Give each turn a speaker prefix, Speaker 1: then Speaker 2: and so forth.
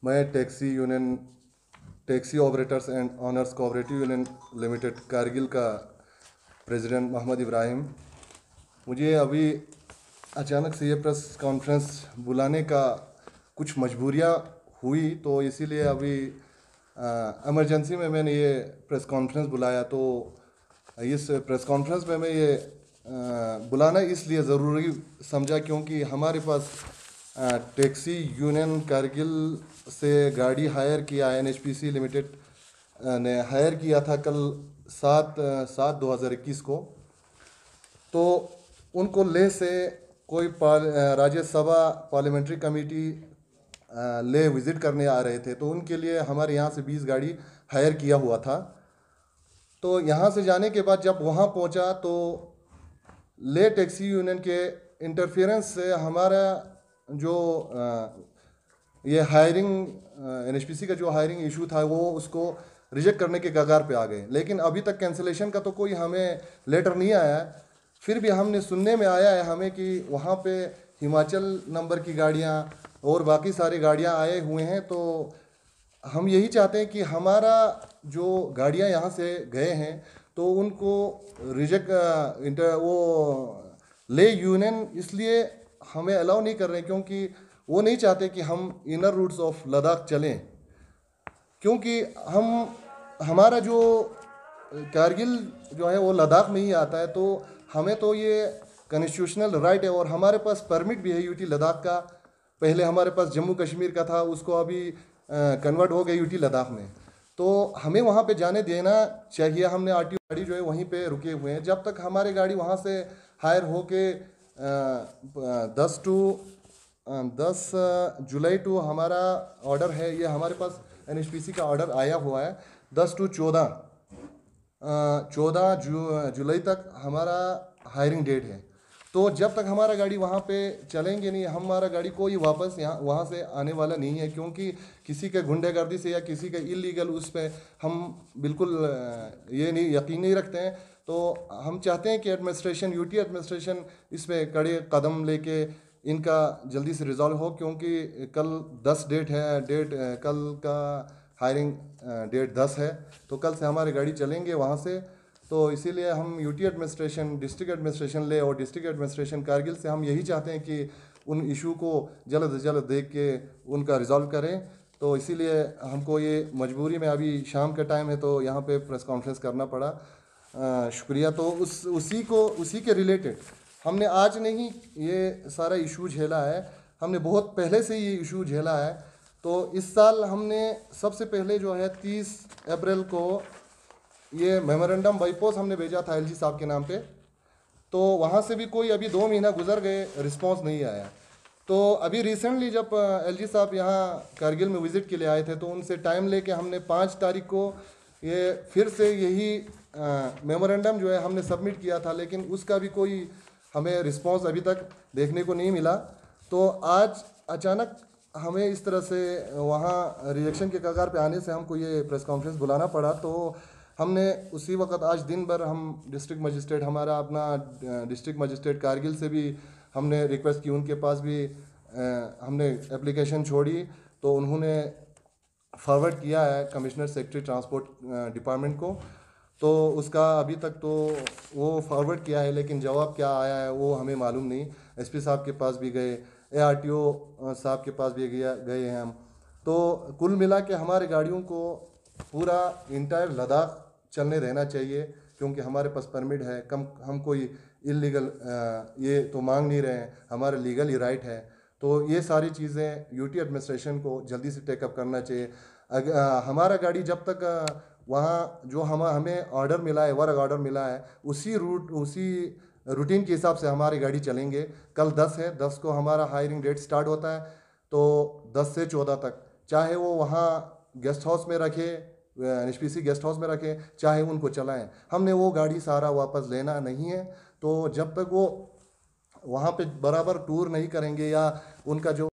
Speaker 1: मैं taxi operators and honours cooperative union limited Kargil का president Mohammad Ibrahim. मुझे अभी अचानक से ये प्रेस कॉन्फ्रेंस बुलाने का कुछ मजबूरियाँ हुई, तो इसीलिए अभी इमरजेंसी में मैंने ये प्रेस कॉन्फ्रेंस बुलाया। तो इस प्रेस कॉन्फ्रेंस में मैं ये बुलाना इसलिए ज़रूरी समझा क्योंकि हमारे पास टैक्सी यूनियन कारगिल से गाड़ी हायर किया, एनएचपीसी लिमिटेड ने हायर किया था कल 7/7/2021 को। तो उनको लेह से कोई राज्यसभा पार्लियामेंट्री कमेटी ले विज़िट करने आ रहे थे, तो उनके लिए हमारे यहाँ से 20 गाड़ी हायर किया हुआ था। तो यहाँ से जाने के बाद जब वहाँ पहुँचा तो ले टैक्सी यूनियन के इंटरफेरेंस से हमारा जो ये हायरिंग एनएचपीसी का जो हायरिंग इशू था वो उसको रिजेक्ट करने के कगार पे आ गए। लेकिन अभी तक कैंसिलेशन का तो कोई हमें लेटर नहीं आया है। फिर भी हमने सुनने में आया है हमें कि वहाँ पे हिमाचल नंबर की गाड़ियाँ और बाकी सारी गाड़ियाँ आए हुए हैं। तो हम यही चाहते हैं कि हमारा जो गाड़ियाँ यहाँ से गए हैं तो उनको रिजेक्ट वो ले यूनियन इसलिए हमें अलाउ नहीं कर रहे क्योंकि वो नहीं चाहते कि हम इनर रूट्स ऑफ लद्दाख चलें, क्योंकि हमारा जो कारगिल जो है वो लद्दाख में ही आता है। तो हमें तो ये कॉन्स्टिट्यूशनल राइट है और हमारे पास परमिट भी है यूटी लद्दाख का। पहले हमारे पास जम्मू कश्मीर का था, उसको अभी कन्वर्ट हो गया यूटी लद्दाख में। तो हमें वहाँ पे जाने देना चाहिए। हमने आरटीओ गाड़ी जो है वहीं पे रुके हुए हैं। जब तक हमारी गाड़ी वहाँ से हायर हो के 10 जुलाई टू हमारा ऑर्डर है, ये हमारे पास एनएचपीसी का ऑर्डर आया हुआ है। 10 to 14 जुलाई तक हमारा हायरिंग डेट है। तो जब तक हमारा गाड़ी वहाँ पे चलेंगे नहीं, हमारा गाड़ी कोई वापस यहाँ वहाँ से आने वाला नहीं है, क्योंकि किसी के गुंडागर्दी से या किसी के इलीगल उस पर हम बिल्कुल ये नहीं यकीन नहीं रखते हैं। तो हम चाहते हैं कि एडमिनिस्ट्रेशन यूटी एडमिनिस्ट्रेशन इस पर कड़े कदम लेके इनका जल्दी से रिजॉल्व हो, क्योंकि कल 10 डेट है, कल का हायरिंग डेट 10 है। तो कल से हमारी गाड़ी चलेंगे वहाँ से। तो इसीलिए हम यूटी एडमिनिस्ट्रेशन, डिस्ट्रिक्ट एडमिनिस्ट्रेशन ले और डिस्ट्रिक्ट एडमिनिस्ट्रेशन कारगिल से हम यही चाहते हैं कि उन इशू को जल्द से जल्द देख के उनका रिजॉल्व करें। तो इसीलिए हमको ये मजबूरी में अभी शाम का टाइम है तो यहाँ पे प्रेस कॉन्फ्रेंस करना पड़ा। शुक्रिया। तो उसी के रिलेटेड हमने आज नहीं ये सारा इशू झेला है, हमने बहुत पहले से ये इशू झेला है। तो इस साल हमने सबसे पहले जो है 30 अप्रैल को ये मेमोरेंडम बाई पोस्ट हमने भेजा था एलजी साहब के नाम पे। तो वहाँ से भी कोई अभी 2 महीना गुजर गए, रिस्पांस नहीं आया। तो अभी रिसेंटली जब एलजी साहब यहाँ कारगिल में विज़िट के लिए आए थे तो उनसे टाइम लेके हमने 5 तारीख को ये फिर से यही मेमोरेंडम जो है हमने सबमिट किया था, लेकिन उसका भी कोई हमें रिस्पांस अभी तक देखने को नहीं मिला। तो आज अचानक हमें इस तरह से वहाँ रिजेक्शन के कगार पे आने से हमको ये प्रेस कॉन्फ्रेंस बुलाना पड़ा। तो हमने उसी वक्त आज दिन भर हम डिस्ट्रिक्ट मजिस्ट्रेट, हमारा अपना डिस्ट्रिक्ट मजिस्ट्रेट कारगिल से भी हमने रिक्वेस्ट की, उनके पास भी हमने एप्लीकेशन छोड़ी। तो उन्होंने फॉरवर्ड किया है कमिश्नर सेक्रेटरी ट्रांसपोर्ट डिपार्टमेंट को। तो उसका अभी तक तो वो फॉरवर्ड किया है, लेकिन जवाब क्या आया है वो हमें मालूम नहीं। एसपी साहब के पास भी गए, एआरटीओ साहब के पास भी गए हैं हम। तो कुल मिला के हमारे गाड़ियों को पूरा इंटायर लद्दाख चलने देना चाहिए, क्योंकि हमारे पास परमिट है। हम कोई इलीगल ये तो मांग नहीं रहे हैं, हमारा लीगल ही राइट है। तो ये सारी चीज़ें यूटी एडमिनिस्ट्रेशन को जल्दी से टेकअप करना चाहिए। हमारा गाड़ी जब तक वहाँ जो हमें ऑर्डर मिला है, वर्क ऑर्डर मिला है, उसी रूटीन के हिसाब से हमारी गाड़ी चलेंगे। कल 10 है, 10 को हमारा हायरिंग डेट स्टार्ट होता है। तो 10 से 14 तक चाहे वो वहाँ गेस्ट हाउस में रखे, एनएचपीसी गेस्ट हाउस में रखें, चाहे उनको चलाएं, हमने वो गाड़ी सारा वापस लेना नहीं है। तो जब तक वो वहाँ पे बराबर टूर नहीं करेंगे या उनका जो